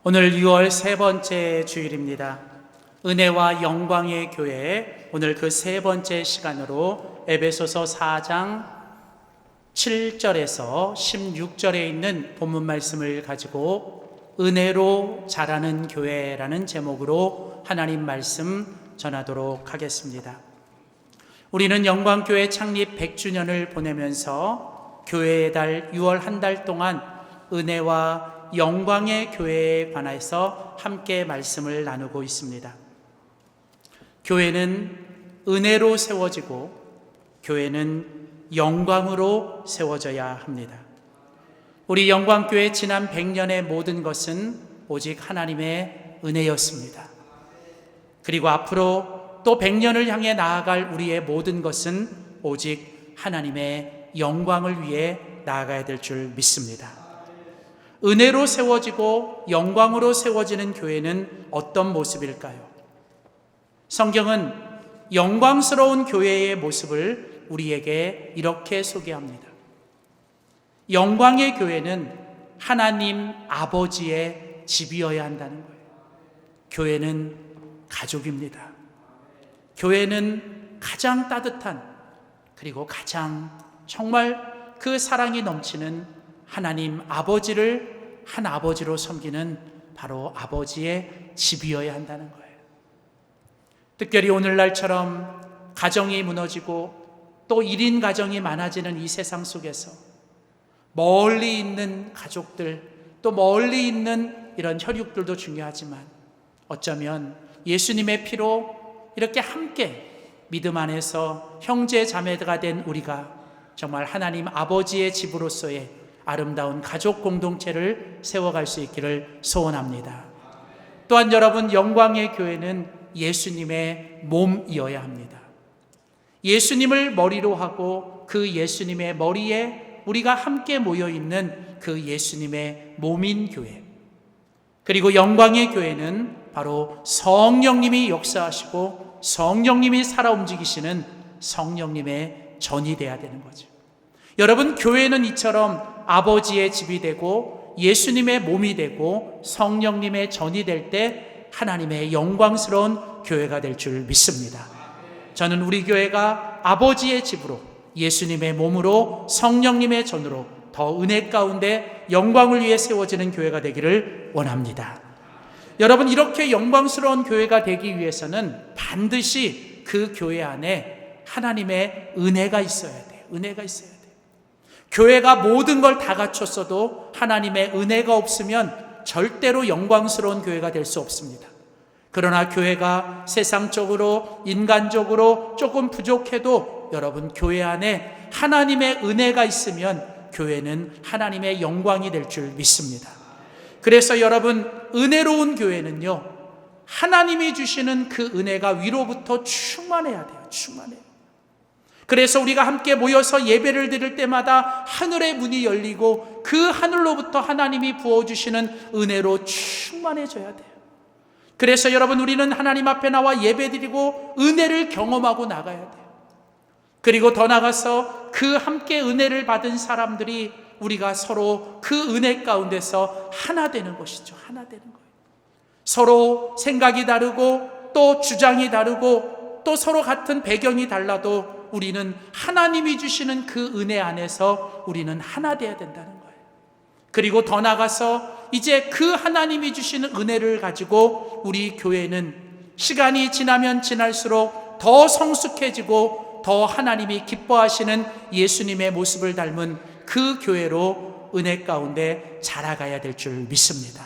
오늘 6월 세 번째 주일입니다. 은혜와 영광의 교회, 오늘 그 세 번째 시간으로 에베소서 4장 7절에서 16절에 있는 본문 말씀을 가지고 은혜로 자라는 교회라는 제목으로 하나님 말씀 전하도록 하겠습니다. 우리는 영광교회 창립 100주년을 보내면서 교회의 달 6월 한 달 동안 은혜와 영광의 교회에 관해서 함께 말씀을 나누고 있습니다. 교회는 은혜로 세워지고 교회는 영광으로 세워져야 합니다. 우리 영광교회 지난 100년의 모든 것은 오직 하나님의 은혜였습니다. 그리고 앞으로 또 100년을 향해 나아갈 우리의 모든 것은 오직 하나님의 영광을 위해 나아가야 될 줄 믿습니다. 은혜로 세워지고 영광으로 세워지는 교회는 어떤 모습일까요? 성경은 영광스러운 교회의 모습을 우리에게 이렇게 소개합니다. 영광의 교회는 하나님 아버지의 집이어야 한다는 거예요. 교회는 가족입니다. 교회는 가장 따뜻한, 그리고 가장 정말 그 사랑이 넘치는 하나님 아버지를 한 아버지로 섬기는 바로 아버지의 집이어야 한다는 거예요. 특별히 오늘날처럼 가정이 무너지고 또 1인 가정이 많아지는 이 세상 속에서 멀리 있는 가족들, 또 멀리 있는 이런 혈육들도 중요하지만 어쩌면 예수님의 피로 이렇게 함께 믿음 안에서 형제 자매가 된 우리가 정말 하나님 아버지의 집으로서의 아름다운 가족 공동체를 세워갈 수 있기를 소원합니다. 또한 여러분, 영광의 교회는 예수님의 몸이어야 합니다. 예수님을 머리로 하고 그 예수님의 머리에 우리가 함께 모여있는 그 예수님의 몸인 교회, 그리고 영광의 교회는 바로 성령님이 역사하시고 성령님이 살아 움직이시는 성령님의 전이 되어야 되는 거죠. 여러분, 교회는 이처럼 아버지의 집이 되고 예수님의 몸이 되고 성령님의 전이 될 때 하나님의 영광스러운 교회가 될 줄 믿습니다. 저는 우리 교회가 아버지의 집으로 예수님의 몸으로 성령님의 전으로 더 은혜 가운데 영광을 위해 세워지는 교회가 되기를 원합니다. 여러분, 이렇게 영광스러운 교회가 되기 위해서는 반드시 그 교회 안에 하나님의 은혜가 있어야 돼요. 은혜가 있어야 돼요. 교회가 모든 걸 다 갖췄어도 하나님의 은혜가 없으면 절대로 영광스러운 교회가 될 수 없습니다. 그러나 교회가 세상적으로, 인간적으로 조금 부족해도 여러분, 교회 안에 하나님의 은혜가 있으면 교회는 하나님의 영광이 될 줄 믿습니다. 그래서 여러분, 은혜로운 교회는요, 하나님이 주시는 그 은혜가 위로부터 충만해야 돼요. 충만해요. 그래서 우리가 함께 모여서 예배를 드릴 때마다 하늘의 문이 열리고 그 하늘로부터 하나님이 부어주시는 은혜로 충만해져야 돼요. 그래서 여러분, 우리는 하나님 앞에 나와 예배 드리고 은혜를 경험하고 나가야 돼요. 그리고 더 나아가서 그 함께 은혜를 받은 사람들이 우리가 서로 그 은혜 가운데서 하나 되는 것이죠. 하나 되는 거예요. 서로 생각이 다르고 또 주장이 다르고 또 서로 같은 배경이 달라도 우리는 하나님이 주시는 그 은혜 안에서 우리는 하나 되어야 된다는 거예요. 그리고 더 나아가서 이제 그 하나님이 주시는 은혜를 가지고 우리 교회는 시간이 지나면 지날수록 더 성숙해지고 더 하나님이 기뻐하시는 예수님의 모습을 닮은 그 교회로 은혜 가운데 자라가야 될 줄 믿습니다.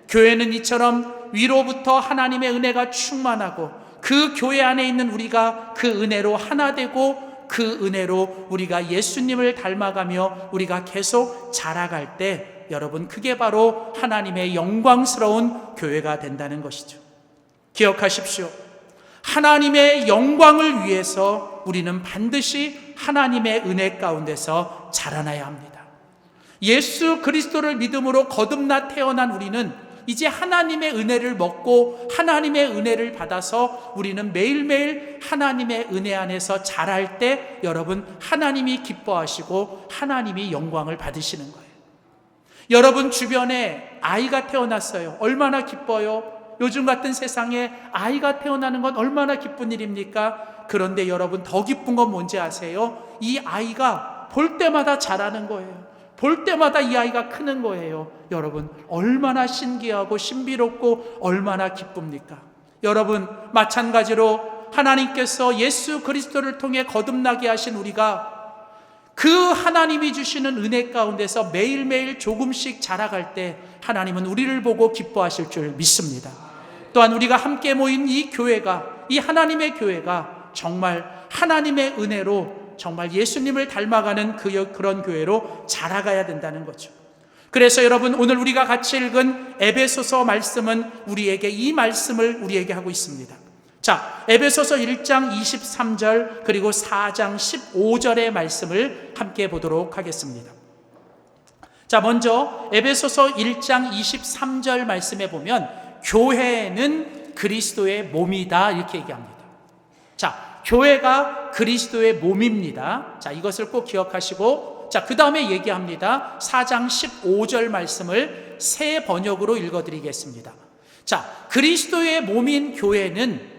교회는 이처럼 위로부터 하나님의 은혜가 충만하고 그 교회 안에 있는 우리가 그 은혜로 하나 되고 그 은혜로 우리가 예수님을 닮아가며 우리가 계속 자라갈 때 여러분, 그게 바로 하나님의 영광스러운 교회가 된다는 것이죠. 기억하십시오. 하나님의 영광을 위해서 우리는 반드시 하나님의 은혜 가운데서 자라나야 합니다. 예수 그리스도를 믿음으로 거듭나 태어난 우리는 이제 하나님의 은혜를 먹고 하나님의 은혜를 받아서 우리는 매일매일 하나님의 은혜 안에서 자랄 때 여러분, 하나님이 기뻐하시고 하나님이 영광을 받으시는 거예요. 여러분 주변에 아이가 태어났어요. 얼마나 기뻐요. 요즘 같은 세상에 아이가 태어나는 건 얼마나 기쁜 일입니까? 그런데 여러분, 더 기쁜 건 뭔지 아세요? 이 아이가 볼 때마다 자라는 거예요. 볼 때마다 이 아이가 크는 거예요. 여러분, 얼마나 신기하고 신비롭고 얼마나 기쁩니까? 여러분, 마찬가지로 하나님께서 예수 그리스도를 통해 거듭나게 하신 우리가 그 하나님이 주시는 은혜 가운데서 매일매일 조금씩 자라갈 때 하나님은 우리를 보고 기뻐하실 줄 믿습니다. 또한 우리가 함께 모인 이 교회가, 이 하나님의 교회가 정말 하나님의 은혜로 정말 예수님을 닮아가는 그런 교회로 자라가야 된다는 거죠. 그래서 여러분, 오늘 우리가 같이 읽은 에베소서 말씀은 우리에게 이 말씀을 우리에게 하고 있습니다. 자, 에베소서 1장 23절 그리고 4장 15절의 말씀을 함께 보도록 하겠습니다. 자, 먼저 에베소서 1장 23절 말씀에 보면 교회는 그리스도의 몸이다 이렇게 얘기합니다. 자, 교회가 그리스도의 몸입니다. 자, 이것을 꼭 기억하시고, 자, 그 다음에 얘기합니다. 4장 15절 말씀을 새 번역으로 읽어드리겠습니다. 자, 그리스도의 몸인 교회는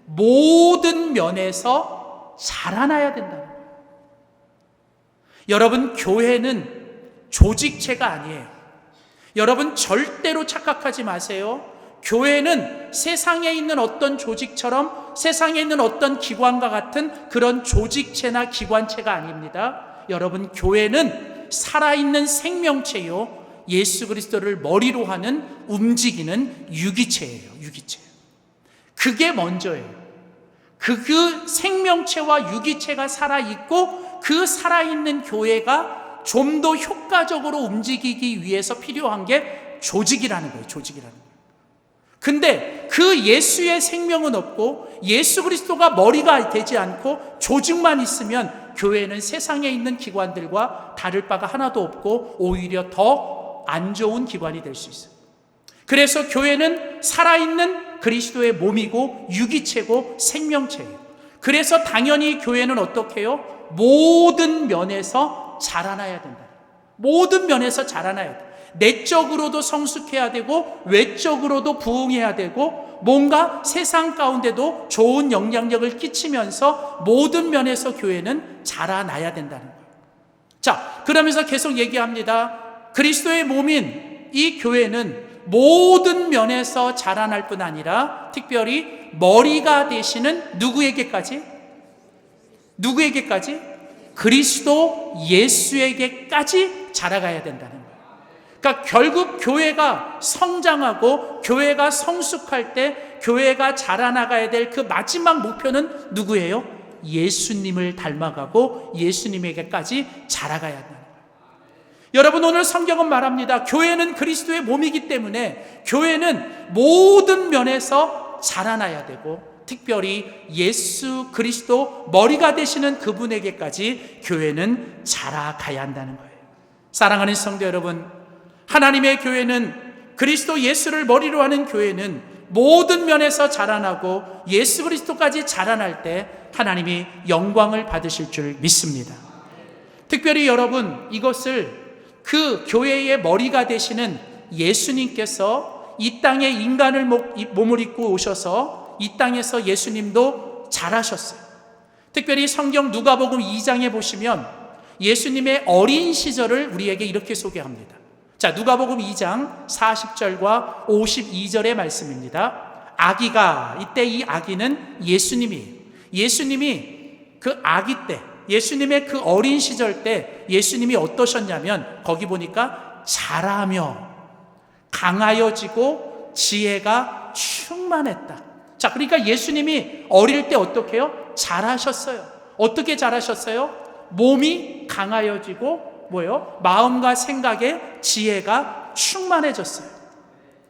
모든 면에서 자라나야 된다는 거예요. 여러분, 교회는 조직체가 아니에요. 여러분, 절대로 착각하지 마세요. 교회는 세상에 있는 어떤 조직처럼, 세상에 있는 어떤 기관과 같은 그런 조직체나 기관체가 아닙니다. 여러분, 교회는 살아있는 생명체요, 예수 그리스도를 머리로 하는 움직이는 유기체예요. 유기체. 그게 먼저예요. 그 생명체와 유기체가 살아있고 그 살아있는 교회가 좀 더 효과적으로 움직이기 위해서 필요한 게 조직이라는 거예요. 조직이라는 거예요. 근데 그 예수의 생명은 없고 예수 그리스도가 머리가 되지 않고 조직만 있으면 교회는 세상에 있는 기관들과 다를 바가 하나도 없고 오히려 더 안 좋은 기관이 될 수 있어요. 그래서 교회는 살아있는 그리스도의 몸이고 유기체고 생명체예요. 그래서 당연히 교회는 어떻게 해요? 모든 면에서 자라나야 된다. 모든 면에서 자라나야 돼. 내적으로도 성숙해야 되고 외적으로도 부흥해야 되고 뭔가 세상 가운데도 좋은 영향력을 끼치면서 모든 면에서 교회는 자라나야 된다는 거예요. 자, 그러면서 계속 얘기합니다. 그리스도의 몸인 이 교회는 모든 면에서 자라날 뿐 아니라 특별히 머리가 되시는 누구에게까지? 그리스도 예수에게까지 자라가야 된다는 거예요. 그러니까 결국 교회가 성장하고 교회가 성숙할 때 교회가 자라나가야 될 그 마지막 목표는 누구예요? 예수님을 닮아가고 예수님에게까지 자라가야 한다는 거예요. 여러분, 오늘 성경은 말합니다. 교회는 그리스도의 몸이기 때문에 교회는 모든 면에서 자라나야 되고 특별히 예수 그리스도 머리가 되시는 그분에게까지 교회는 자라가야 한다는 거예요. 사랑하는 성도 여러분, 하나님의 교회는 그리스도 예수를 머리로 하는 교회는 모든 면에서 자라나고 예수 그리스도까지 자라날 때 하나님이 영광을 받으실 줄 믿습니다. 특별히 여러분, 이것을 그 교회의 머리가 되시는 예수님께서 이 땅에 인간을 몸을 입고 오셔서 이 땅에서 예수님도 자라셨어요. 특별히 성경 누가복음 2장에 보시면 예수님의 어린 시절을 우리에게 이렇게 소개합니다. 자, 누가복음 2장 40절과 52절의 말씀입니다. 아기가, 이때 이 아기는 예수님이에요. 예수님이 그 아기 때, 예수님의 그 어린 시절 때 예수님이 어떠셨냐면 거기 보니까 자라며 강하여지고 지혜가 충만했다. 자, 그러니까 예수님이 어릴 때 어떻게 해요? 자라셨어요. 어떻게 자라셨어요? 몸이 강하여지고 뭐예요? 마음과 생각에 지혜가 충만해졌어요.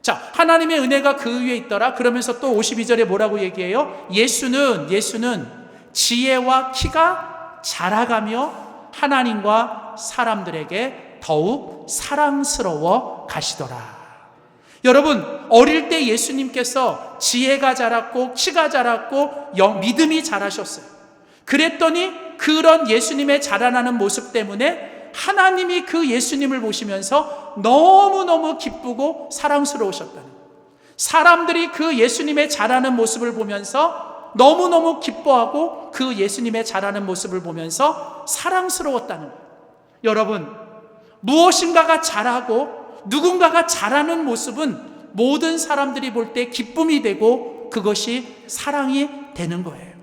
자, 하나님의 은혜가 그 위에 있더라. 그러면서 또 52절에 뭐라고 얘기해요? 예수는 지혜와 키가 자라가며 하나님과 사람들에게 더욱 사랑스러워 가시더라. 여러분, 어릴 때 예수님께서 지혜가 자랐고 키가 자랐고 믿음이 자라셨어요. 그랬더니 그런 예수님의 자라나는 모습 때문에 하나님이 그 예수님을 보시면서 너무너무 기쁘고 사랑스러우셨다는 거예요. 사람들이 그 예수님의 자라는 모습을 보면서 너무너무 기뻐하고 그 예수님의 자라는 모습을 보면서 사랑스러웠다는 거예요. 여러분, 무엇인가가 자라고 누군가가 자라는 모습은 모든 사람들이 볼 때 기쁨이 되고 그것이 사랑이 되는 거예요.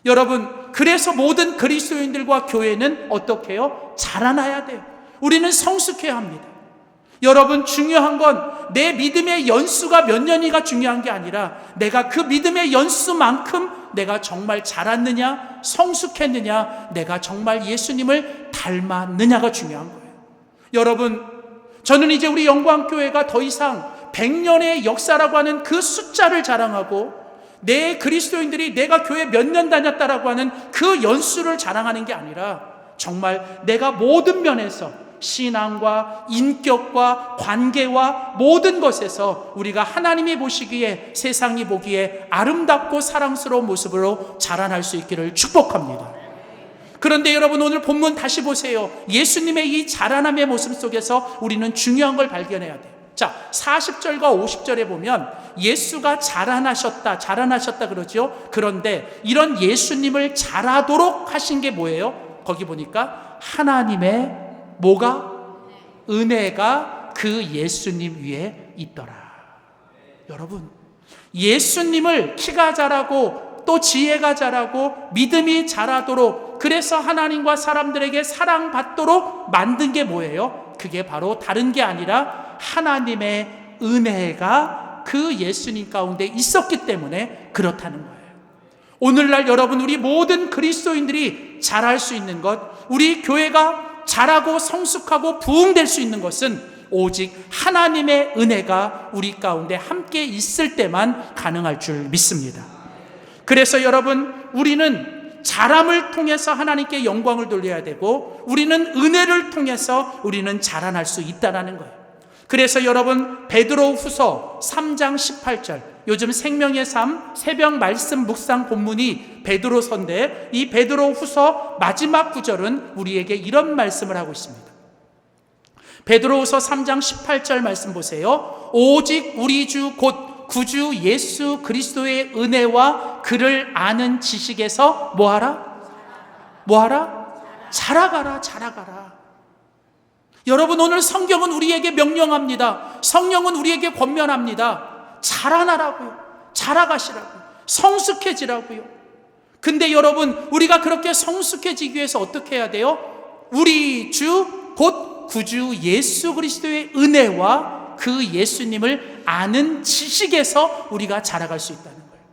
여러분, 그래서 모든 그리스도인들과 교회는 어떻게 해요? 자라나야 돼요. 우리는 성숙해야 합니다. 여러분, 중요한 건 내 믿음의 연수가 몇 년이가 중요한 게 아니라 내가 그 믿음의 연수만큼 내가 정말 자랐느냐, 성숙했느냐, 내가 정말 예수님을 닮았느냐가 중요한 거예요. 여러분, 저는 이제 우리 영광교회가 더 이상 100년의 역사라고 하는 그 숫자를 자랑하고 내 그리스도인들이 내가 교회 몇 년 다녔다라고 하는 그 연수를 자랑하는 게 아니라 정말 내가 모든 면에서 신앙과 인격과 관계와 모든 것에서 우리가 하나님이 보시기에 세상이 보기에 아름답고 사랑스러운 모습으로 자라날 수 있기를 축복합니다. 그런데 여러분, 오늘 본문 다시 보세요. 예수님의 이 자라남의 모습 속에서 우리는 중요한 걸 발견해야 돼요. 자, 40절과 50절에 보면 예수가 자라나셨다 그러죠. 그런데 이런 예수님을 자라도록 하신 게 뭐예요? 거기 보니까 하나님의 뭐가? 은혜가 그 예수님 위에 있더라. 여러분, 예수님을 키가 자라고 또 지혜가 자라고 믿음이 자라도록, 그래서 하나님과 사람들에게 사랑받도록 만든 게 뭐예요? 그게 바로 다른 게 아니라 하나님의 은혜가 그 예수님 가운데 있었기 때문에 그렇다는 거예요. 오늘날 여러분, 우리 모든 그리스도인들이 자랄 수 있는 것, 우리 교회가 자라고 성숙하고 부흥될 수 있는 것은 오직 하나님의 은혜가 우리 가운데 함께 있을 때만 가능할 줄 믿습니다. 그래서 여러분, 우리는 자람을 통해서 하나님께 영광을 돌려야 되고 우리는 은혜를 통해서 우리는 자라날 수 있다는 거예요. 그래서 여러분, 베드로후서 3장 18절, 요즘 생명의 삶 새벽 말씀 묵상 본문이 베드로서인데 이 베드로후서 마지막 구절은 우리에게 이런 말씀을 하고 있습니다. 베드로후서 3장 18절 말씀 보세요. 오직 우리 주 곧 구주 예수 그리스도의 은혜와 그를 아는 지식에서 뭐하라? 자라가라. 여러분, 오늘 성경은 우리에게 명령합니다. 성령은 우리에게 권면합니다. 자라나라고요. 자라가시라고요. 성숙해지라고요. 근데 여러분, 우리가 그렇게 성숙해지기 위해서 어떻게 해야 돼요? 우리 주 곧 구주 예수 그리스도의 은혜와 그 예수님을 아는 지식에서 우리가 자라갈 수 있다는 거예요.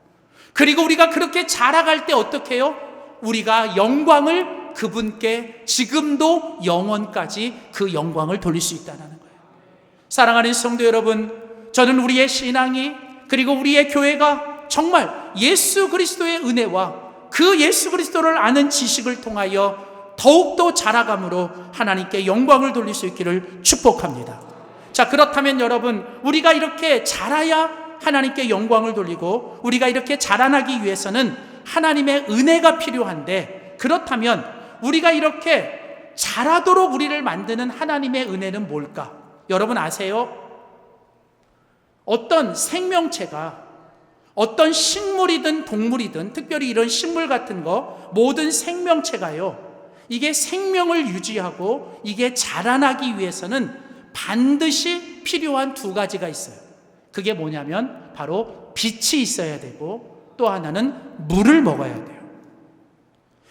그리고 우리가 그렇게 자라갈 때 어떻게 해요? 우리가 영광을 그분께 지금도 영원까지 그 영광을 돌릴 수 있다는 거예요. 사랑하는 성도 여러분, 저는 우리의 신앙이 그리고 우리의 교회가 정말 예수 그리스도의 은혜와 그 예수 그리스도를 아는 지식을 통하여 더욱더 자라감으로 하나님께 영광을 돌릴 수 있기를 축복합니다. 자, 그렇다면 여러분, 우리가 이렇게 자라야 하나님께 영광을 돌리고 우리가 이렇게 자라나기 위해서는 하나님의 은혜가 필요한데, 그렇다면 우리가 이렇게 자라도록 우리를 만드는 하나님의 은혜는 뭘까? 여러분 아세요? 어떤 생명체가 어떤 식물이든 동물이든, 특별히 이런 식물 같은 거, 모든 생명체가요, 이게 생명을 유지하고 이게 자라나기 위해서는 반드시 필요한 두 가지가 있어요. 그게 뭐냐면 바로 빛이 있어야 되고 또 하나는 물을 먹어야 돼요.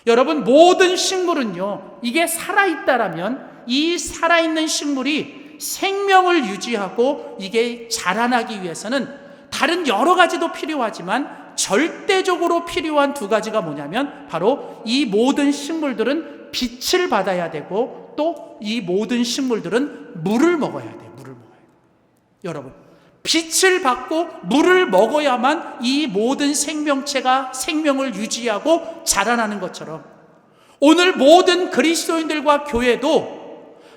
여러분, 모든 식물은요, 이게 살아있다라면 이 살아있는 식물이 생명을 유지하고 이게 자라나기 위해서는 다른 여러 가지도 필요하지만 절대적으로 필요한 두 가지가 뭐냐면 바로 이 모든 식물들은 빛을 받아야 되고 또 이 모든 식물들은 물을 먹어야 돼요. 물을 먹어야 돼요. 여러분, 빛을 받고 물을 먹어야만 이 모든 생명체가 생명을 유지하고 자라나는 것처럼 오늘 모든 그리스도인들과 교회도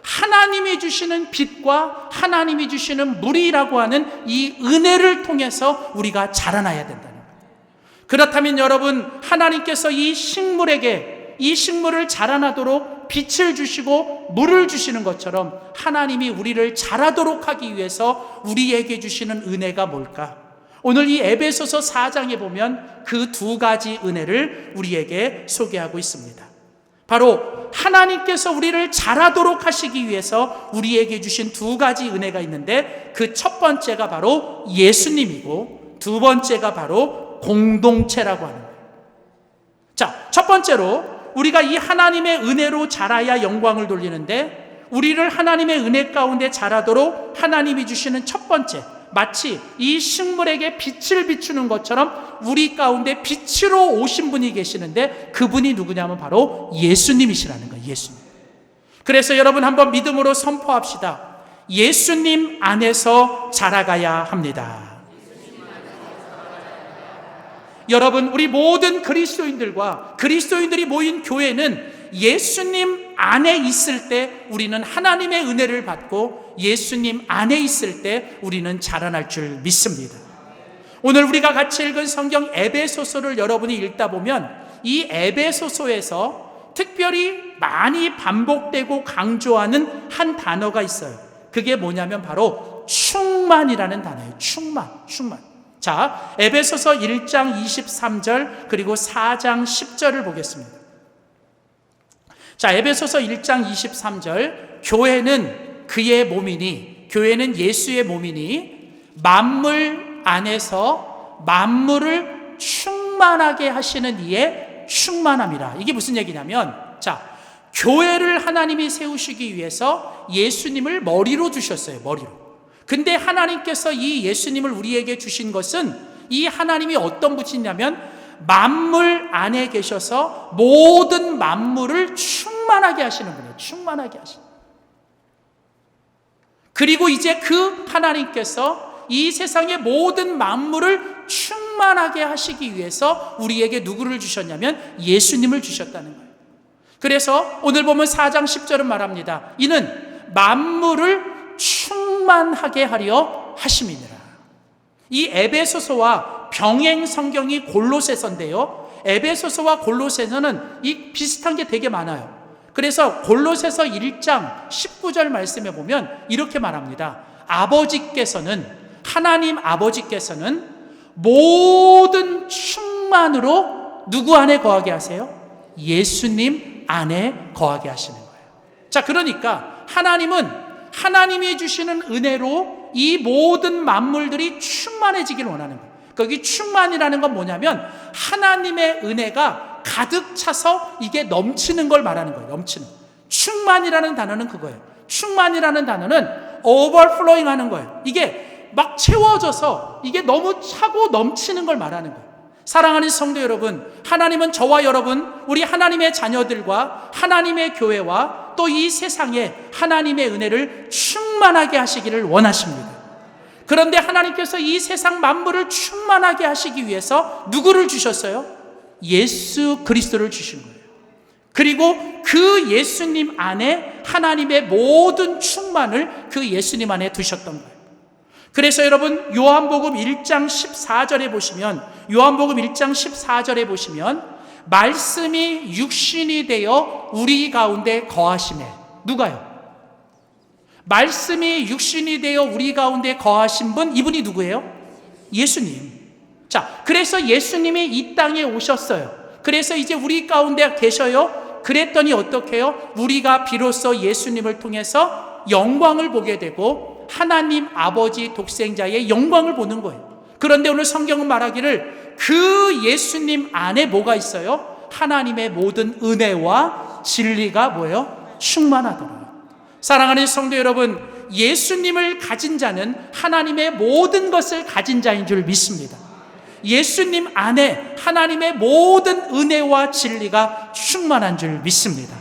하나님이 주시는 빛과 하나님이 주시는 물이라고 하는 이 은혜를 통해서 우리가 자라나야 된다는 거예요. 그렇다면 여러분, 하나님께서 이 식물에게 이 식물을 자라나도록 빛을 주시고 물을 주시는 것처럼 하나님이 우리를 자라도록 하기 위해서 우리에게 주시는 은혜가 뭘까? 오늘 이 에베소서 4장에 보면 그 두 가지 은혜를 우리에게 소개하고 있습니다. 바로 하나님께서 우리를 자라도록 하시기 위해서 우리에게 주신 두 가지 은혜가 있는데, 그 첫 번째가 바로 예수님이고 두 번째가 바로 공동체라고 하는 거예요. 자, 첫 번째로 우리가 이 하나님의 은혜로 자라야 영광을 돌리는데, 우리를 하나님의 은혜 가운데 자라도록 하나님이 주시는 첫 번째, 마치 이 식물에게 빛을 비추는 것처럼 우리 가운데 빛으로 오신 분이 계시는데, 그분이 누구냐면 바로 예수님이시라는 거예요. 예수님. 그래서 여러분 한번 믿음으로 선포합시다. 예수님 안에서 자라가야 합니다. 여러분, 우리 모든 그리스도인들과 그리스도인들이 모인 교회는 예수님 안에 있을 때 우리는 하나님의 은혜를 받고, 예수님 안에 있을 때 우리는 자라날 줄 믿습니다. 오늘 우리가 같이 읽은 성경 에베소서를 여러분이 읽다 보면 이 에베소서에서 특별히 많이 반복되고 강조하는 한 단어가 있어요. 그게 뭐냐면 바로 충만이라는 단어예요. 충만. 자, 에베소서 1장 23절 그리고 4장 10절을 보겠습니다. 자, 에베소서 1장 23절, 교회는 그의 몸이니, 교회는 예수의 몸이니 만물 안에서 만물을 충만하게 하시는 이의 충만함이라. 이게 무슨 얘기냐면, 자, 교회를 하나님이 세우시기 위해서 예수님을 머리로 두셨어요. 머리로. 근데 하나님께서 이 예수님을 우리에게 주신 것은, 이 하나님이 어떤 분이냐면 만물 안에 계셔서 모든 만물을 충만하게 하시는 분이에요. 충만하게 하시는. 그리고 이제 그 하나님께서 이 세상의 모든 만물을 충만하게 하시기 위해서 우리에게 누구를 주셨냐면 예수님을 주셨다는 거예요. 그래서 오늘 보면 4장 10절은 말합니다. 이는 만물을 충만하게 하려 하심이니라. 이 에베소서와 병행 성경이 골로새서인데요, 에베소서와 골로새서는 이 비슷한 게 되게 많아요. 그래서 골로새서 1장 19절 말씀에 보면 이렇게 말합니다. 아버지께서는, 하나님 아버지께서는 모든 충만으로 누구 안에 거하게 하세요? 예수님 안에 거하게 하시는 거예요. 자, 그러니까 하나님은 하나님이 주시는 은혜로 이 모든 만물들이 충만해지길 원하는 거예요. 거기 충만이라는 건 뭐냐면 하나님의 은혜가 가득 차서 이게 넘치는 걸 말하는 거예요. 넘치는. 충만이라는 단어는 그거예요. 충만이라는 단어는 overflowing 하는 거예요. 이게 막 채워져서 이게 너무 차고 넘치는 걸 말하는 거예요. 사랑하는 성도 여러분, 하나님은 저와 여러분, 우리 하나님의 자녀들과 하나님의 교회와 또 이 세상에 하나님의 은혜를 충만하게 하시기를 원하십니다. 그런데 하나님께서 이 세상 만물을 충만하게 하시기 위해서 누구를 주셨어요? 예수 그리스도를 주신 거예요. 그리고 그 예수님 안에 하나님의 모든 충만을 그 예수님 안에 두셨던 거예요. 그래서 여러분, 요한복음 1장 14절에 보시면, 요한복음 1장 14절에 보시면 말씀이 육신이 되어 우리 가운데 거하시매. 누가요? 말씀이 육신이 되어 우리 가운데 거하신 분, 이분이 누구예요? 예수님. 자, 그래서 예수님이 이 땅에 오셨어요. 그래서 이제 우리 가운데 계셔요. 그랬더니 어떻게 해요? 우리가 비로소 예수님을 통해서 영광을 보게 되고 하나님 아버지 독생자의 영광을 보는 거예요. 그런데 오늘 성경은 말하기를 그 예수님 안에 뭐가 있어요? 하나님의 모든 은혜와 진리가 뭐예요? 충만하더라. 사랑하는 성도 여러분, 예수님을 가진 자는 하나님의 모든 것을 가진 자인 줄 믿습니다. 예수님 안에 하나님의 모든 은혜와 진리가 충만한 줄 믿습니다.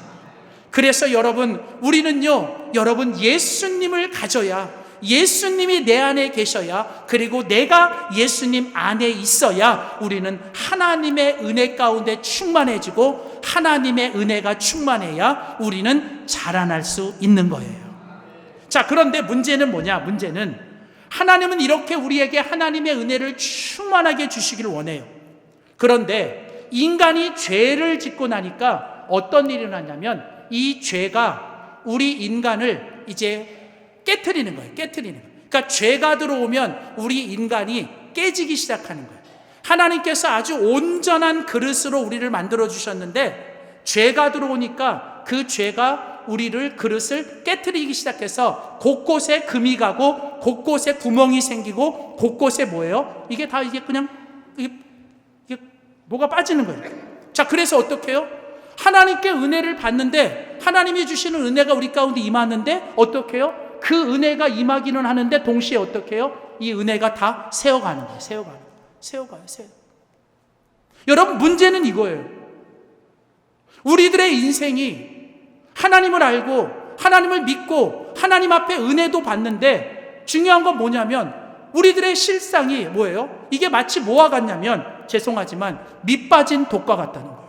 그래서 여러분, 우리는요, 여러분 예수님을 가져야, 예수님이 내 안에 계셔야, 그리고 내가 예수님 안에 있어야 우리는 하나님의 은혜 가운데 충만해지고, 하나님의 은혜가 충만해야 우리는 자라날 수 있는 거예요. 자, 그런데 문제는 뭐냐? 문제는 하나님은 이렇게 우리에게 하나님의 은혜를 충만하게 주시기를 원해요. 그런데 인간이 죄를 짓고 나니까 어떤 일이 일어났냐면 이 죄가 우리 인간을 이제 깨트리는 거예요. 깨트리는 거예요. 그러니까 죄가 들어오면 우리 인간이 깨지기 시작하는 거예요. 하나님께서 아주 온전한 그릇으로 우리를 만들어 주셨는데 죄가 들어오니까 그 죄가 우리를 그릇을 깨트리기 시작해서 곳곳에 금이 가고 곳곳에 구멍이 생기고 곳곳에 뭐예요? 이게 다 이게 그냥 이게 뭐가 빠지는 거예요. 자, 그래서 어떻게 해요? 하나님께 은혜를 받는데 하나님이 주시는 은혜가 우리 가운데 임하는데 어떻게 해요? 그 은혜가 임하기는 하는데 동시에 어떻게 해요? 이 은혜가 다 새어가는 거예요. 새어가요. 여러분, 문제는 이거예요. 우리들의 인생이 하나님을 알고 하나님을 믿고 하나님 앞에 은혜도 받는데 중요한 건 뭐냐면 우리들의 실상이 뭐예요? 이게 마치 뭐와 같냐면 죄송하지만 밑 빠진 독과 같다는 거예요.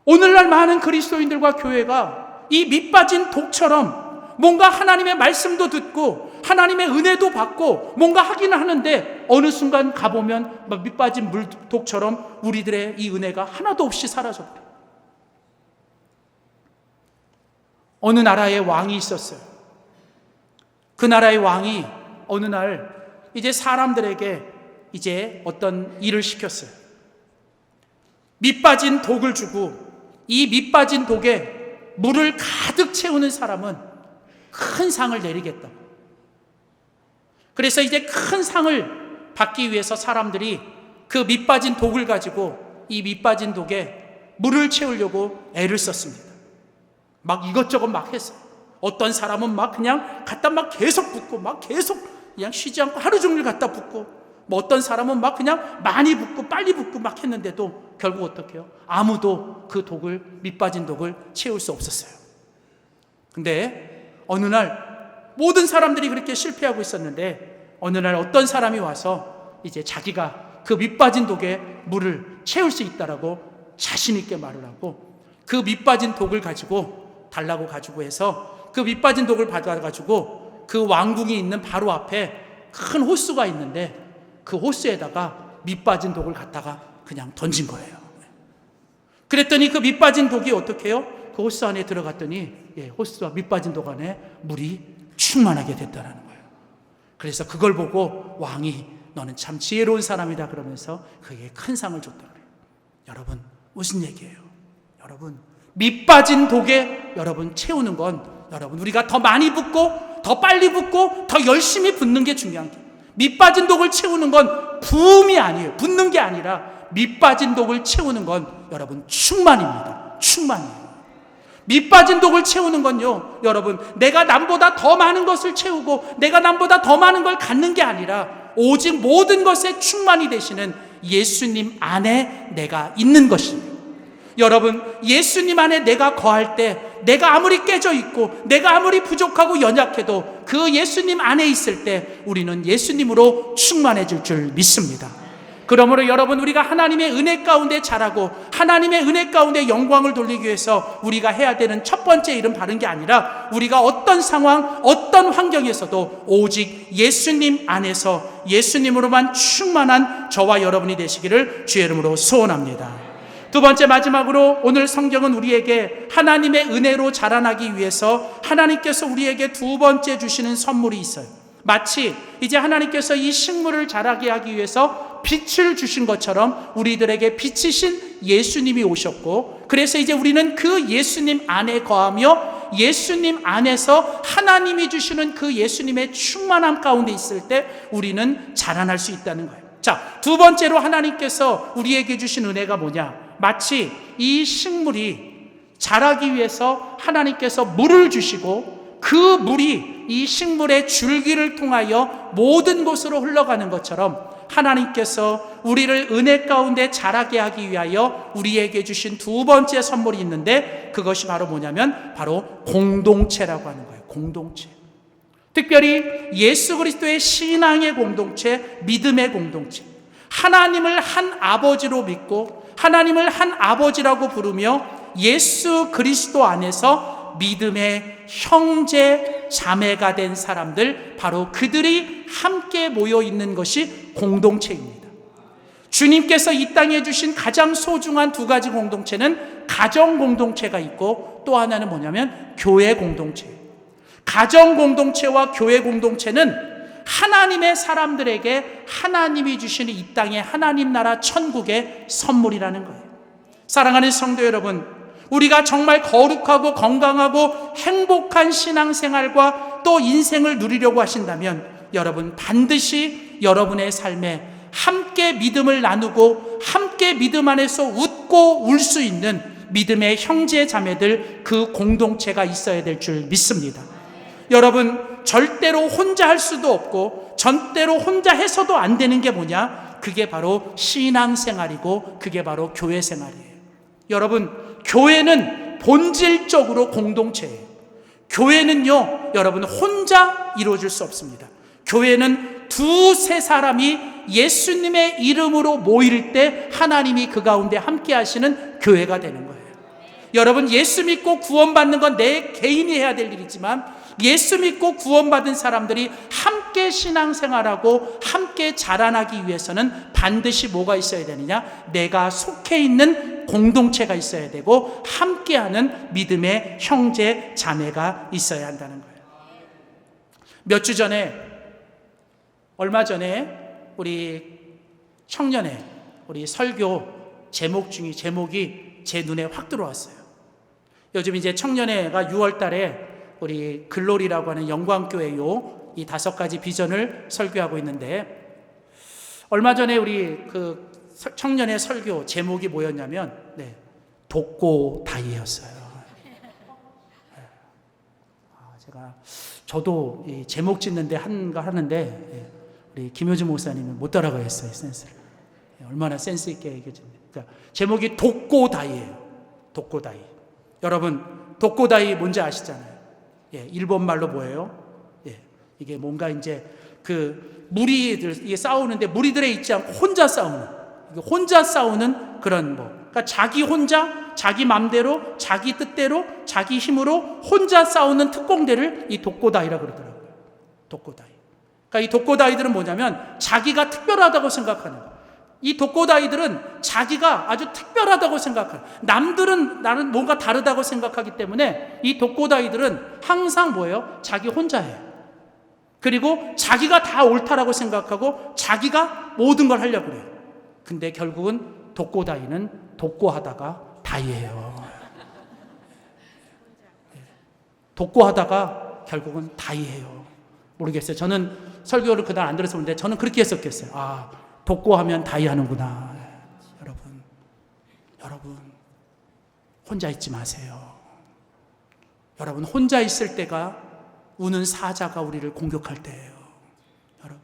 오늘날 많은 그리스도인들과 교회가 이 밑 빠진 독처럼 뭔가 하나님의 말씀도 듣고 하나님의 은혜도 받고 뭔가 하기는 하는데 어느 순간 가보면 밑 빠진 물독처럼 우리들의 이 은혜가 하나도 없이 사라져버려요. 어느 나라에 왕이 있었어요. 그 나라의 왕이 어느 날 이제 사람들에게 이제 어떤 일을 시켰어요. 밑 빠진 독을 주고 이 밑 빠진 독에 물을 가득 채우는 사람은 큰 상을 내리겠다고. 그래서 이제 큰 상을 받기 위해서 사람들이 그 밑 빠진 독을 가지고 이 밑 빠진 독에 물을 채우려고 애를 썼습니다. 막 이것저것 막 했어요. 어떤 사람은 막 그냥 갖다 막 계속 붓고 막 계속 그냥 쉬지 않고 하루 종일 갖다 붓고 뭐 어떤 사람은 막 그냥 많이 붓고 빨리 붓고 막 했는데도 결국 어떻게 해요? 아무도 그 독을 밑 빠진 독을 채울 수 없었어요. 근데 어느 날 모든 사람들이 그렇게 실패하고 있었는데 어느 날 어떤 사람이 와서 이제 자기가 그 밑 빠진 독에 물을 채울 수 있다라고 자신 있게 말을 하고 그 밑 빠진 독을 가지고 달라고 가지고 해서 그 밑 빠진 독을 받아가지고 그 왕궁이 있는 바로 앞에 큰 호수가 있는데 그 호수에다가 밑 빠진 독을 갖다가 그냥 던진 거예요. 그랬더니 그 밑 빠진 독이 어떻게 해요? 그 호수 안에 들어갔더니 호수와 밑 빠진 독 안에 물이 충만하게 됐다는 거예요. 그래서 그걸 보고 왕이 너는 참 지혜로운 사람이다 그러면서 그에게 큰 상을 줬다 그래요. 여러분, 무슨 얘기예요? 여러분, 밑 빠진 독에 여러분 채우는 건 여러분 우리가 더 많이 붓고 더 빨리 붓고 더 열심히 붓는 게 중요한 게 밑 빠진 독을 채우는 건 부음이 아니에요. 붓는 게 아니라 밑 빠진 독을 채우는 건 여러분 충만입니다. 충만이에요. 밑 빠진 독을 채우는 건요, 여러분 내가 남보다 더 많은 것을 채우고 내가 남보다 더 많은 걸 갖는 게 아니라 오직 모든 것에 충만이 되시는 예수님 안에 내가 있는 것입니다. 여러분, 예수님 안에 내가 거할 때 내가 아무리 깨져 있고 내가 아무리 부족하고 연약해도 그 예수님 안에 있을 때 우리는 예수님으로 충만해질 줄 믿습니다. 그러므로 여러분, 우리가 하나님의 은혜 가운데 자라고 하나님의 은혜 가운데 영광을 돌리기 위해서 우리가 해야 되는 첫 번째 일은 바른 게 아니라 우리가 어떤 상황, 어떤 환경에서도 오직 예수님 안에서 예수님으로만 충만한 저와 여러분이 되시기를 주의 이름으로 소원합니다. 두 번째, 마지막으로 오늘 성경은 우리에게 하나님의 은혜로 자라나기 위해서 하나님께서 우리에게 두 번째 주시는 선물이 있어요. 마치 이제 하나님께서 이 식물을 자라게 하기 위해서 빛을 주신 것처럼 우리들에게 빛이신 예수님이 오셨고, 그래서 이제 우리는 그 예수님 안에 거하며 예수님 안에서 하나님이 주시는 그 예수님의 충만함 가운데 있을 때 우리는 자라날 수 있다는 거예요. 자, 두 번째로 하나님께서 우리에게 주신 은혜가 뭐냐? 마치 이 식물이 자라기 위해서 하나님께서 물을 주시고 그 물이 이 식물의 줄기를 통하여 모든 곳으로 흘러가는 것처럼 하나님께서 우리를 은혜 가운데 자라게 하기 위하여 우리에게 주신 두 번째 선물이 있는데 그것이 바로 뭐냐면 바로 공동체라고 하는 거예요. 공동체. 특별히 예수 그리스도의 신앙의 공동체, 믿음의 공동체. 하나님을 한 아버지로 믿고 하나님을 한 아버지라고 부르며 예수 그리스도 안에서 믿음의 형제 자매가 된 사람들, 바로 그들이 함께 모여 있는 것이 공동체입니다. 주님께서 이 땅에 주신 가장 소중한 두 가지 공동체는 가정 공동체가 있고 또 하나는 뭐냐면 교회 공동체. 가정 공동체와 교회 공동체는 하나님의 사람들에게 하나님이 주시는 이 땅의 하나님 나라 천국의 선물이라는 거예요. 사랑하는 성도 여러분, 우리가 정말 거룩하고 건강하고 행복한 신앙생활과 또 인생을 누리려고 하신다면 여러분 반드시 여러분의 삶에 함께 믿음을 나누고 함께 믿음 안에서 웃고 울 수 있는 믿음의 형제 자매들, 그 공동체가 있어야 될 줄 믿습니다. 여러분 절대로 혼자 할 수도 없고 절대로 혼자 해서도 안 되는 게 뭐냐? 그게 바로 신앙생활이고 그게 바로 교회 생활이에요. 여러분 교회는 본질적으로 공동체예요. 교회는요 여러분 혼자 이루어질 수 없습니다. 교회는 두세 사람이 예수님의 이름으로 모일 때 하나님이 그 가운데 함께 하시는 교회가 되는 거예요. 여러분 예수 믿고 구원받는 건 내 개인이 해야 될 일이지만 예수 믿고 구원받은 사람들이 함께 신앙생활하고 함께 자라나기 위해서는 반드시 뭐가 있어야 되느냐? 내가 속해 있는 공동체가 있어야 되고 함께하는 믿음의 형제 자매가 있어야 한다는 거예요. 몇 주 전에 얼마 전에 우리 청년회 우리 설교 제목이 제 눈에 확 들어왔어요. 요즘 이제 청년회가 6월 달에 우리 글로리라고 하는 영광교회요 이 5가지 비전을 설교하고 있는데 얼마 전에 우리 그 청년회 설교 제목이 뭐였냐면 독고다이였어요. 저도 이 제목 짓는데 한가 하는데 우리 김효주 목사님은 못 따라가겠어요, 센스를. 얼마나 센스 있게 얘기해줍니까? 그러니까 제목이 독고다이예요. 독고다이. 여러분 독고다이 뭔지 아시잖아요. 일본 말로 뭐예요? 이게 뭔가 이제 그 무리들 싸우는데 무리들에 있지 않고 혼자 싸우는 그런 그러니까 자기 혼자 자기 맘대로 자기 뜻대로 자기 힘으로 혼자 싸우는 특공대를 이 독고다이라고 그러더라고요. 독고다이. 그러니까 이 독고다이들은 뭐냐면 자기가 특별하다고 생각하는 거예요. 이 독고다이들은 자기가 아주 특별하다고 생각해요. 남들은 나는 뭔가 다르다고 생각하기 때문에 이 독고다이들은 항상 뭐예요? 자기 혼자 해요. 그리고 자기가 다 옳다라고 생각하고 자기가 모든 걸 하려고 그래요. 근데 결국은 독고다이는 독고하다가 다이예요. 독고하다가 결국은 다이예요. 모르겠어요. 저는 설교를 그날 안 들어서 그런데 저는 그렇게 했었겠어요. 독고하면 다이하는구나. 여러분 혼자 있지 마세요. 여러분 혼자 있을 때가 우는 사자가 우리를 공격할 때예요. 여러분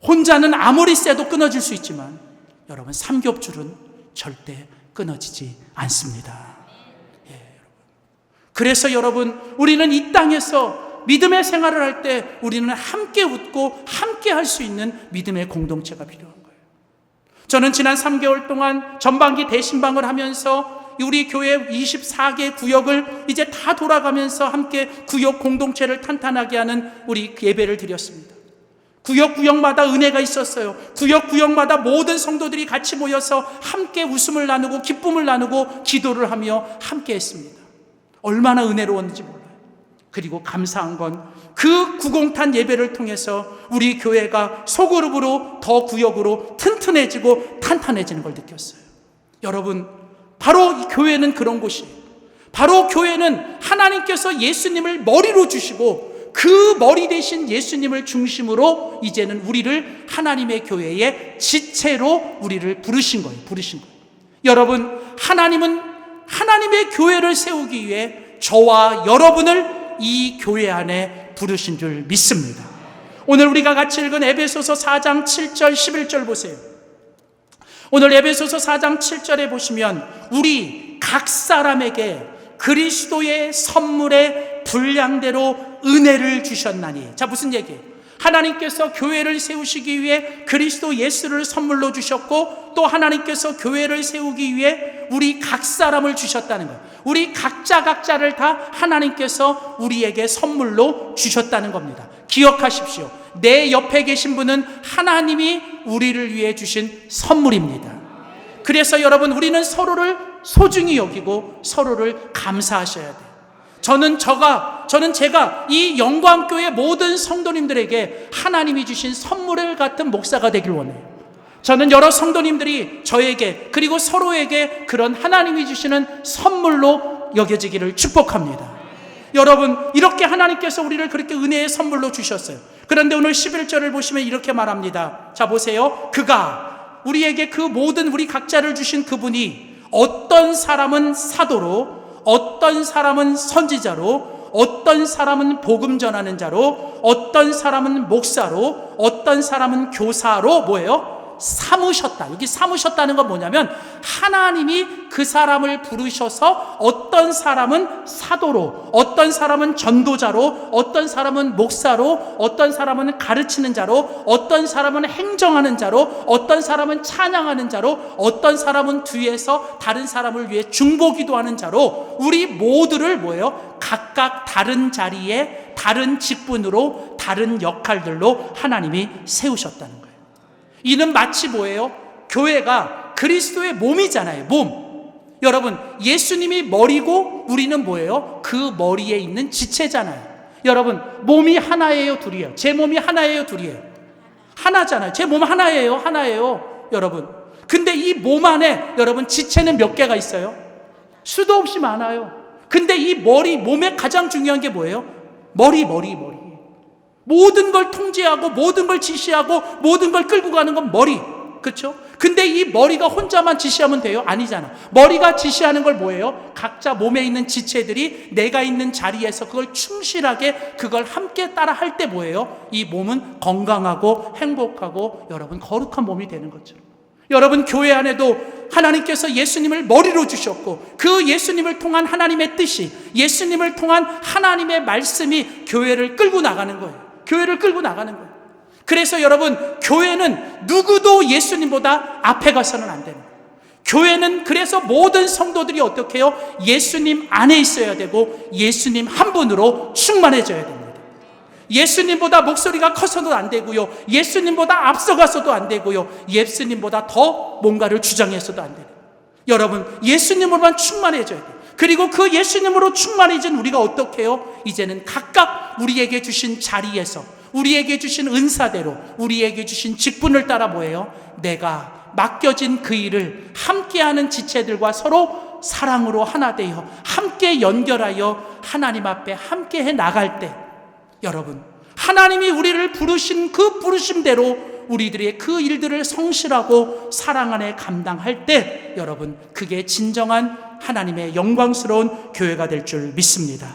혼자는 아무리 세도 끊어질 수 있지만 여러분 삼겹줄은 절대 끊어지지 않습니다. 그래서 여러분 우리는 이 땅에서 믿음의 생활을 할 때 우리는 함께 웃고 함께 할 수 있는 믿음의 공동체가 필요한 거예요. 저는 지난 3개월 동안 전반기 대신방을 하면서 우리 교회 24개 구역을 이제 다 돌아가면서 함께 구역 공동체를 탄탄하게 하는 우리 예배를 드렸습니다. 구역마다 은혜가 있었어요. 구역마다 모든 성도들이 같이 모여서 함께 웃음을 나누고 기쁨을 나누고 기도를 하며 함께 했습니다. 얼마나 은혜로웠는지 몰라요. 그리고 감사한 건 그 구공탄 예배를 통해서 우리 교회가 소그룹으로 더 구역으로 튼튼해지고 탄탄해지는 걸 느꼈어요. 여러분 바로 이 교회는 그런 곳이에요. 바로 교회는 하나님께서 예수님을 머리로 주시고 그 머리 대신 예수님을 중심으로 이제는 우리를 하나님의 교회의 지체로 우리를 부르신 거예요. 여러분 하나님은 하나님의 교회를 세우기 위해 저와 여러분을 이 교회 안에 부르신 줄 믿습니다. 오늘 우리가 같이 읽은 에베소서 4장 7절 11절 보세요. 오늘 에베소서 4장 7절에 보시면 우리 각 사람에게 그리스도의 선물의 분량대로 은혜를 주셨나니. 자, 무슨 얘기예요? 하나님께서 교회를 세우시기 위해 그리스도 예수를 선물로 주셨고 또 하나님께서 교회를 세우기 위해 우리 각 사람을 주셨다는 거예요. 우리 각자를 다 하나님께서 우리에게 선물로 주셨다는 겁니다. 기억하십시오. 내 옆에 계신 분은 하나님이 우리를 위해 주신 선물입니다. 그래서 여러분 우리는 서로를 소중히 여기고 서로를 감사하셔야 돼요. 저는 제가 이 영광교회 모든 성도님들에게 하나님이 주신 선물 같은 목사가 되길 원해요. 저는 여러 성도님들이 저에게 그리고 서로에게 그런 하나님이 주시는 선물로 여겨지기를 축복합니다. 여러분, 이렇게 하나님께서 우리를 그렇게 은혜의 선물로 주셨어요. 그런데 오늘 11절을 보시면 이렇게 말합니다. 자, 보세요. 그가 우리에게 그 모든 우리 각자를 주신 그분이 어떤 사람은 사도로, 어떤 사람은 선지자로, 어떤 사람은 복음 전하는 자로, 어떤 사람은 목사로, 어떤 사람은 교사로 뭐예요? 삼으셨다. 여기 삼으셨다는 건 뭐냐면 하나님이 그 사람을 부르셔서 어떤 사람은 사도로, 어떤 사람은 전도자로, 어떤 사람은 목사로, 어떤 사람은 가르치는 자로, 어떤 사람은 행정하는 자로, 어떤 사람은 찬양하는 자로, 어떤 사람은 뒤에서 다른 사람을 위해 중보기도하는 자로, 우리 모두를 뭐예요? 각각 다른 자리에 다른 직분으로 다른 역할들로 하나님이 세우셨다는 거예요. 이는 마치 뭐예요? 교회가 그리스도의 몸이잖아요. 몸. 여러분, 예수님이 머리고 우리는 뭐예요? 그 머리에 있는 지체잖아요. 여러분, 몸이 하나예요, 둘이에요? 제 몸이 하나예요, 둘이에요? 하나잖아요. 제 몸 하나예요. 여러분, 근데 이 몸 안에 여러분 지체는 몇 개가 있어요? 수도 없이 많아요. 근데 이 몸에 가장 중요한 게 뭐예요? 머리. 모든 걸 통제하고 모든 걸 지시하고 모든 걸 끌고 가는 건 머리. 그렇죠? 근데 이 머리가 혼자만 지시하면 돼요? 아니잖아. 머리가 지시하는 걸 뭐예요? 각자 몸에 있는 지체들이 내가 있는 자리에서 그걸 충실하게 그걸 함께 따라 할 때 뭐예요? 이 몸은 건강하고 행복하고 여러분 거룩한 몸이 되는 것처럼. 여러분, 교회 안에도 하나님께서 예수님을 머리로 주셨고 그 예수님을 통한 하나님의 뜻이, 예수님을 통한 하나님의 말씀이 교회를 끌고 나가는 거예요. 교회를 끌고 나가는 거예요. 그래서 여러분, 교회는 누구도 예수님보다 앞에 가서는 안 되는 거예요. 교회는 그래서 모든 성도들이 어떻게 해요? 예수님 안에 있어야 되고 예수님 한 분으로 충만해져야 됩니다. 예수님보다 목소리가 커서도 안 되고요, 예수님보다 앞서가서도 안 되고요, 예수님보다 더 뭔가를 주장해서도 안 돼요. 여러분, 예수님으로만 충만해져야 돼요. 그리고 그 예수님으로 충만해진 우리가 어떻게 해요? 이제는 각각 우리에게 주신 자리에서, 우리에게 주신 은사대로, 우리에게 주신 직분을 따라 뭐예요? 내가 맡겨진 그 일을 함께하는 지체들과 서로 사랑으로 하나 되어 함께 연결하여 하나님 앞에 함께해 나갈 때, 여러분, 하나님이 우리를 부르신 그 부르심대로 우리들의 그 일들을 성실하고 사랑 안에 감당할 때, 여러분, 그게 진정한 하나님의 영광스러운 교회가 될 줄 믿습니다.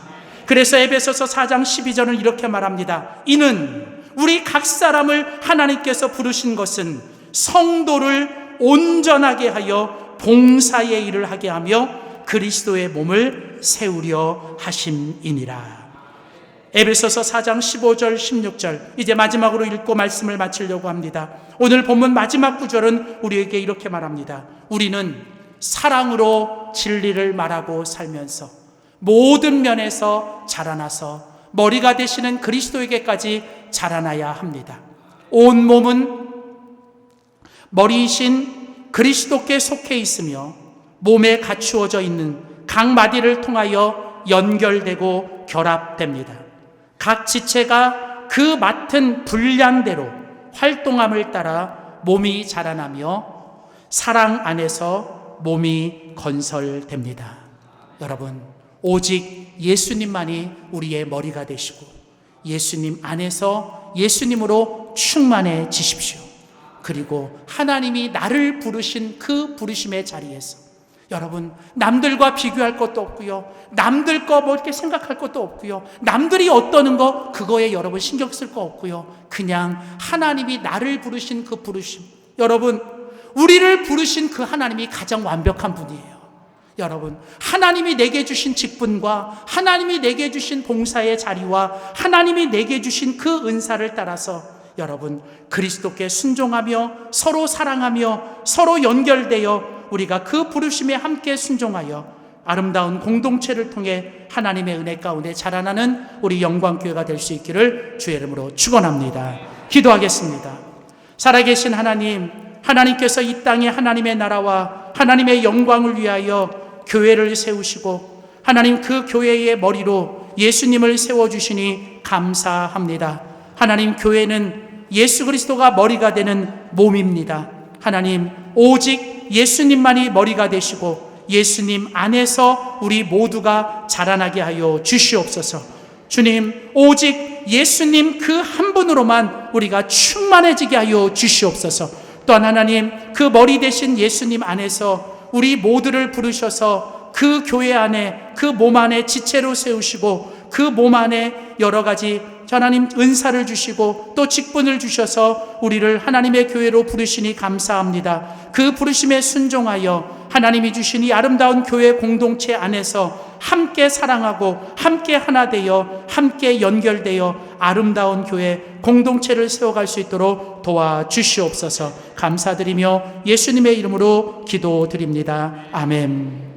그래서 에베소서 4장 12절은 이렇게 말합니다. 이는 우리 각 사람을 하나님께서 부르신 것은 성도를 온전하게 하여 봉사의 일을 하게 하며 그리스도의 몸을 세우려 하심이니라. 에베소서 4장 15절 16절, 이제 마지막으로 읽고 말씀을 마치려고 합니다. 오늘 본문 마지막 구절은 우리에게 이렇게 말합니다. 우리는 사랑으로 진리를 말하고 살면서 모든 면에서 자라나서 머리가 되시는 그리스도에게까지 자라나야 합니다. 온 몸은 머리이신 그리스도께 속해 있으며 몸에 갖추어져 있는 각 마디를 통하여 연결되고 결합됩니다. 각 지체가 그 맡은 분량대로 활동함을 따라 몸이 자라나며 사랑 안에서 몸이 건설됩니다. 여러분, 오직 예수님만이 우리의 머리가 되시고 예수님 안에서 예수님으로 충만해지십시오. 그리고 하나님이 나를 부르신 그 부르심의 자리에서 여러분, 남들과 비교할 것도 없고요, 남들 거 뭐 이렇게 생각할 것도 없고요, 남들이 어떠는 거 그거에 여러분 신경 쓸 거 없고요, 그냥 하나님이 나를 부르신 그 부르심, 여러분, 우리를 부르신 그 하나님이 가장 완벽한 분이에요. 여러분, 하나님이 내게 주신 직분과 하나님이 내게 주신 봉사의 자리와 하나님이 내게 주신 그 은사를 따라서 여러분, 그리스도께 순종하며 서로 사랑하며 서로 연결되어 우리가 그 부르심에 함께 순종하여 아름다운 공동체를 통해 하나님의 은혜 가운데 자라나는 우리 영광교회가 될 수 있기를 주의 이름으로 축원합니다. 기도하겠습니다. 살아계신 하나님, 하나님께서 이 땅에 하나님의 나라와 하나님의 영광을 위하여 교회를 세우시고 하나님 그 교회의 머리로 예수님을 세워주시니 감사합니다. 하나님, 교회는 예수 그리스도가 머리가 되는 몸입니다. 하나님, 오직 예수님만이 머리가 되시고 예수님 안에서 우리 모두가 자라나게 하여 주시옵소서. 주님, 오직 예수님 그 한 분으로만 우리가 충만해지게 하여 주시옵소서. 또한 하나님, 그 머리 되신 예수님 안에서 우리 모두를 부르셔서 그 교회 안에, 그 몸 안에 지체로 세우시고 그 몸 안에 여러 가지 하나님 은사를 주시고 또 직분을 주셔서 우리를 하나님의 교회로 부르시니 감사합니다. 그 부르심에 순종하여 하나님이 주신 이 아름다운 교회 공동체 안에서 함께 사랑하고 함께 하나 되어 함께 연결되어 아름다운 교회 공동체를 세워갈 수 있도록 도와주시옵소서. 감사드리며 예수님의 이름으로 기도드립니다. 아멘.